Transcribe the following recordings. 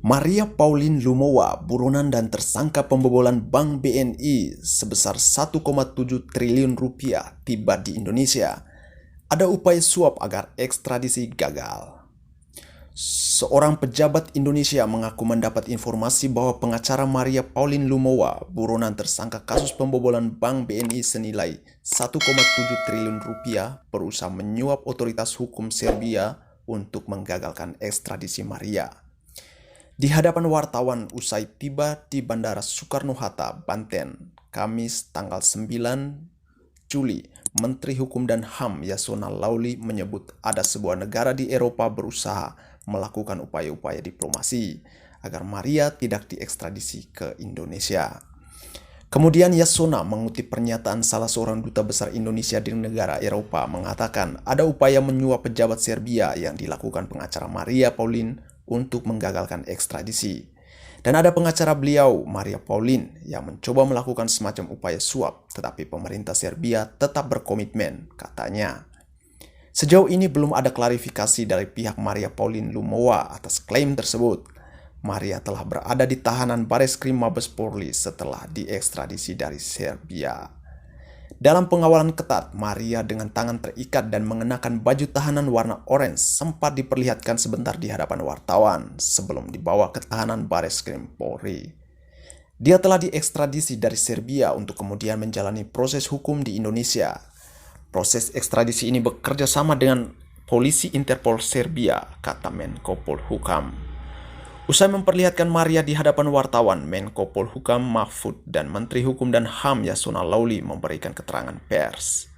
Maria Pauline Lumowa, buronan dan tersangka pembobolan Bank BNI sebesar 1,7 triliun rupiah tiba di Indonesia. Ada upaya suap agar ekstradisi gagal. Seorang pejabat Indonesia mengaku mendapat informasi bahwa pengacara Maria Pauline Lumowa, buronan tersangka kasus pembobolan Bank BNI senilai 1,7 triliun rupiah, berusaha menyuap otoritas hukum Serbia untuk menggagalkan ekstradisi Maria. Di hadapan wartawan usai tiba di Bandara Soekarno-Hatta, Banten, Kamis tanggal 9 Juli, Menteri Hukum dan HAM Yasona Lawli menyebut ada sebuah negara di Eropa berusaha melakukan upaya-upaya diplomasi agar Maria tidak diekstradisi ke Indonesia. Kemudian Yasona mengutip pernyataan salah seorang duta besar Indonesia di negara Eropa mengatakan ada upaya menyuap pejabat Serbia yang dilakukan pengacara Maria Pauline untuk menggagalkan ekstradisi. Dan ada pengacara beliau, Maria Pauline, yang mencoba melakukan semacam upaya suap, tetapi pemerintah Serbia tetap berkomitmen, katanya. Sejauh ini belum ada klarifikasi dari pihak Maria Pauline Lumowa atas klaim tersebut. Maria telah berada di tahanan Bareskrim Mabes Polri setelah diekstradisi dari Serbia. Dalam pengawalan ketat, Maria dengan tangan terikat dan mengenakan baju tahanan warna orange sempat diperlihatkan sebentar di hadapan wartawan sebelum dibawa ke tahanan Bareskrim Polri. Dia telah diekstradisi dari Serbia untuk kemudian menjalani proses hukum di Indonesia. Proses ekstradisi ini bekerja sama dengan polisi Interpol Serbia, kata Menko Polhukam. Usai memperlihatkan Maria di hadapan wartawan, Menko Polhukam Mahfud dan Menteri Hukum dan HAM Yasona Lawli memberikan keterangan pers.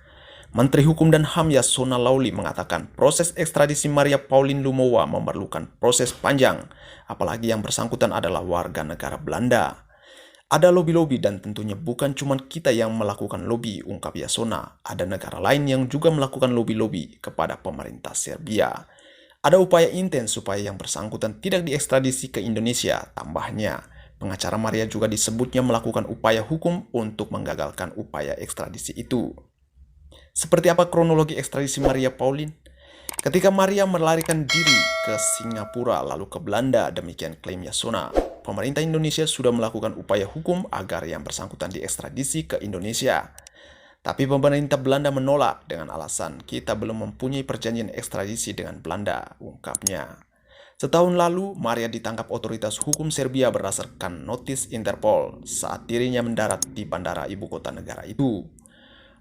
Menteri Hukum dan HAM Yasona Lawli mengatakan proses ekstradisi Maria Pauline Lumowa memerlukan proses panjang, apalagi yang bersangkutan adalah warga negara Belanda. Ada lobi-lobi dan tentunya bukan cuma kita yang melakukan lobi, ungkap Yasona. Ada negara lain yang juga melakukan lobi-lobi kepada pemerintah Serbia. Ada upaya intens supaya yang bersangkutan tidak diekstradisi ke Indonesia, tambahnya. Pengacara Maria juga disebutnya melakukan upaya hukum untuk menggagalkan upaya ekstradisi itu. Seperti apa kronologi ekstradisi Maria Pauline? Ketika Maria melarikan diri ke Singapura lalu ke Belanda, demikian klaim Yasona, pemerintah Indonesia sudah melakukan upaya hukum agar yang bersangkutan diekstradisi ke Indonesia. Tapi pemerintah Belanda menolak dengan alasan kita belum mempunyai perjanjian ekstradisi dengan Belanda, ungkapnya. Setahun lalu, Maria ditangkap otoritas hukum Serbia berdasarkan notis Interpol saat dirinya mendarat di bandara ibu kota negara itu.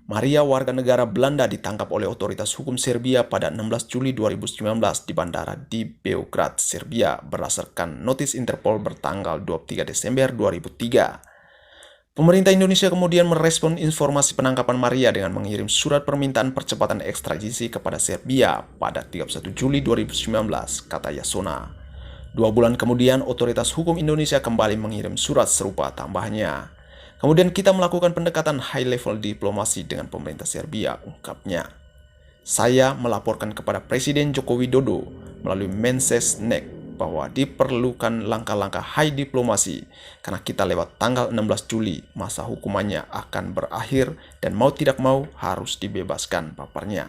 Maria, warga negara Belanda, ditangkap oleh otoritas hukum Serbia pada 16 Juli 2019 di bandara di Beograd, Serbia berdasarkan notis Interpol bertanggal 23 Desember 2003. Pemerintah Indonesia kemudian merespon informasi penangkapan Maria dengan mengirim surat permintaan percepatan ekstradisi kepada Serbia pada 31 Juli 2019, kata Yasona. 2 bulan kemudian, otoritas hukum Indonesia kembali mengirim surat serupa, tambahnya. Kemudian kita melakukan pendekatan high-level diplomasi dengan pemerintah Serbia, ungkapnya. Saya melaporkan kepada Presiden Joko Widodo melalui Mensesnek bahwa diperlukan langkah-langkah high diplomasi karena kita lewat tanggal 16 Juli masa hukumannya akan berakhir dan mau tidak mau harus dibebaskan, paparnya.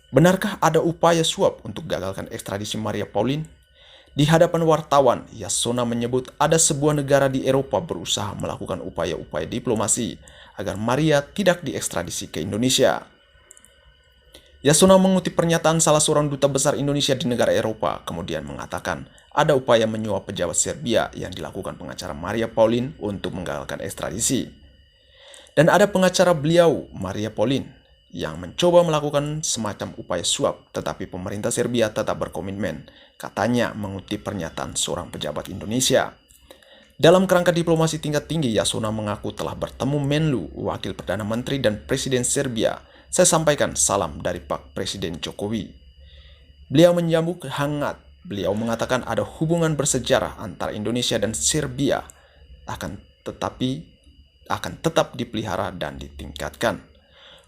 Benarkah ada upaya suap untuk gagalkan ekstradisi Maria Pauline? Di hadapan wartawan, Yasona menyebut ada sebuah negara di Eropa berusaha melakukan upaya-upaya diplomasi agar Maria tidak diekstradisi ke Indonesia. Yasona mengutip pernyataan salah seorang duta besar Indonesia di negara Eropa, kemudian mengatakan ada upaya menyuap pejabat Serbia yang dilakukan pengacara Maria Pauline untuk menggagalkan ekstradisi. Dan ada pengacara beliau, Maria Pauline, yang mencoba melakukan semacam upaya suap, tetapi pemerintah Serbia tetap berkomitmen, katanya mengutip pernyataan seorang pejabat Indonesia. Dalam kerangka diplomasi tingkat tinggi, Yasona mengaku telah bertemu Menlu, Wakil Perdana Menteri dan Presiden Serbia. Saya sampaikan salam dari Pak Presiden Jokowi. Beliau menyambut hangat. Beliau mengatakan ada hubungan bersejarah antara Indonesia dan Serbia akan tetap dipelihara dan ditingkatkan.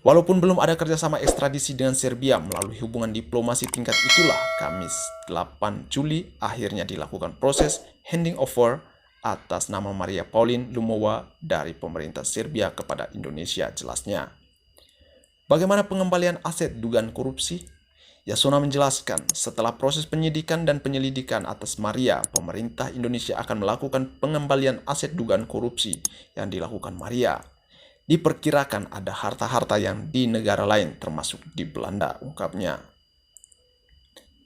Walaupun belum ada kerjasama ekstradisi dengan Serbia melalui hubungan diplomasi tingkat itulah, Kamis 8 Juli akhirnya dilakukan proses handing over atas nama Maria Pauline Lumowa dari pemerintah Serbia kepada Indonesia, jelasnya. Bagaimana pengembalian aset dugaan korupsi? Yasona menjelaskan, setelah proses penyidikan dan penyelidikan atas Maria, pemerintah Indonesia akan melakukan pengembalian aset dugaan korupsi yang dilakukan Maria. Diperkirakan ada harta-harta yang di negara lain, termasuk di Belanda, ungkapnya.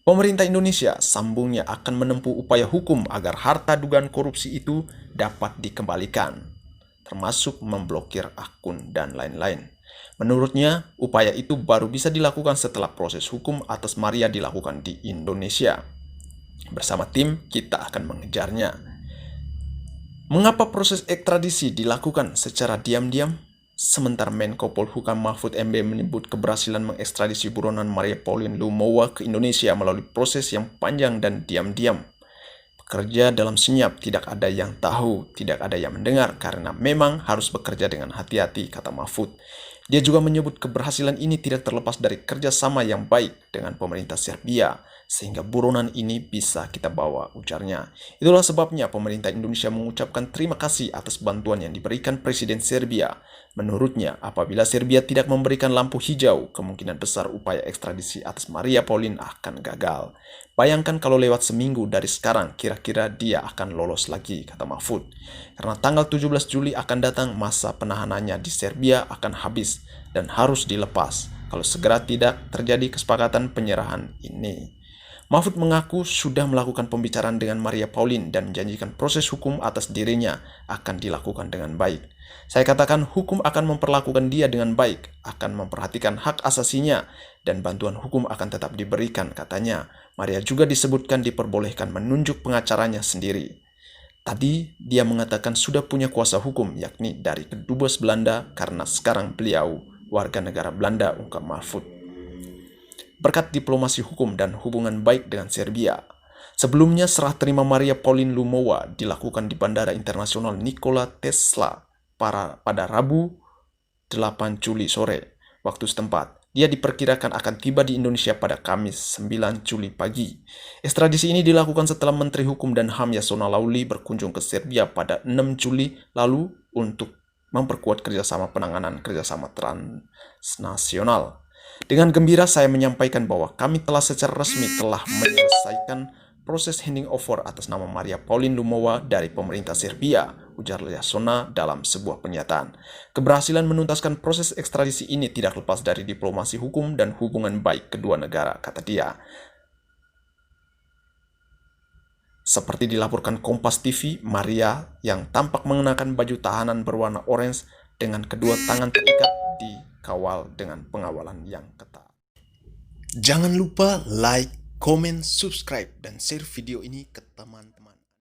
Pemerintah Indonesia, sambungnya, akan menempuh upaya hukum agar harta dugaan korupsi itu dapat dikembalikan, termasuk memblokir akun dan lain-lain. Menurutnya, upaya itu baru bisa dilakukan setelah proses hukum atas Maria dilakukan di Indonesia. Bersama tim, kita akan mengejarnya. Mengapa proses ekstradisi dilakukan secara diam-diam? Sementara Menko Polhukam Mahfud MD menyebut keberhasilan mengekstradisi buronan Maria Pauline Lumowa ke Indonesia melalui proses yang panjang dan diam-diam. Bekerja dalam senyap, tidak ada yang tahu, tidak ada yang mendengar, karena memang harus bekerja dengan hati-hati, kata Mahfud. Dia juga menyebut keberhasilan ini tidak terlepas dari kerjasama yang baik dengan pemerintah Serbia, sehingga buronan ini bisa kita bawa, ujarnya. Itulah sebabnya pemerintah Indonesia mengucapkan terima kasih atas bantuan yang diberikan Presiden Serbia. Menurutnya, apabila Serbia tidak memberikan lampu hijau, kemungkinan besar upaya ekstradisi atas Maria Pauline akan gagal. Bayangkan kalau lewat seminggu dari sekarang, kira-kira dia akan lolos lagi, kata Mahfud. Karena tanggal 17 Juli akan datang, masa penahanannya di Serbia akan habis dan harus dilepas kalau segera tidak terjadi kesepakatan penyerahan ini. Mahfud mengaku sudah melakukan pembicaraan dengan Maria Pauline dan menjanjikan proses hukum atas dirinya akan dilakukan dengan baik. Saya katakan hukum akan memperlakukan dia dengan baik, akan memperhatikan hak asasinya, dan bantuan hukum akan tetap diberikan, katanya. Maria juga disebutkan diperbolehkan menunjuk pengacaranya sendiri. Tadi dia mengatakan sudah punya kuasa hukum, yakni dari Kedubes Belanda, karena sekarang beliau warga negara Belanda, ungkap Mahfud. Berkat diplomasi hukum dan hubungan baik dengan Serbia, sebelumnya serah terima Maria Pauline Lumowa dilakukan di Bandara Internasional Nikola Tesla pada Rabu 8 Juli sore, waktu setempat. Dia diperkirakan akan tiba di Indonesia pada Kamis 9 Juli pagi. Ekstradisi ini dilakukan setelah Menteri Hukum dan HAM Yasona Lawli berkunjung ke Serbia pada 6 Juli lalu untuk memperkuat kerjasama penanganan kerjasama transnasional. Dengan gembira saya menyampaikan bahwa kami telah secara resmi telah menyelesaikan proses handing over atas nama Maria Pauline Lumowa dari pemerintah Serbia, ujar Yasona dalam sebuah pernyataan. Keberhasilan menuntaskan proses ekstradisi ini tidak lepas dari diplomasi hukum dan hubungan baik kedua negara, kata dia. Seperti dilaporkan Kompas TV, Maria yang tampak mengenakan baju tahanan berwarna orange dengan kedua tangan terikat dikawal dengan pengawalan yang ketat. Jangan lupa like, komen, subscribe, dan share video ini ke teman-teman.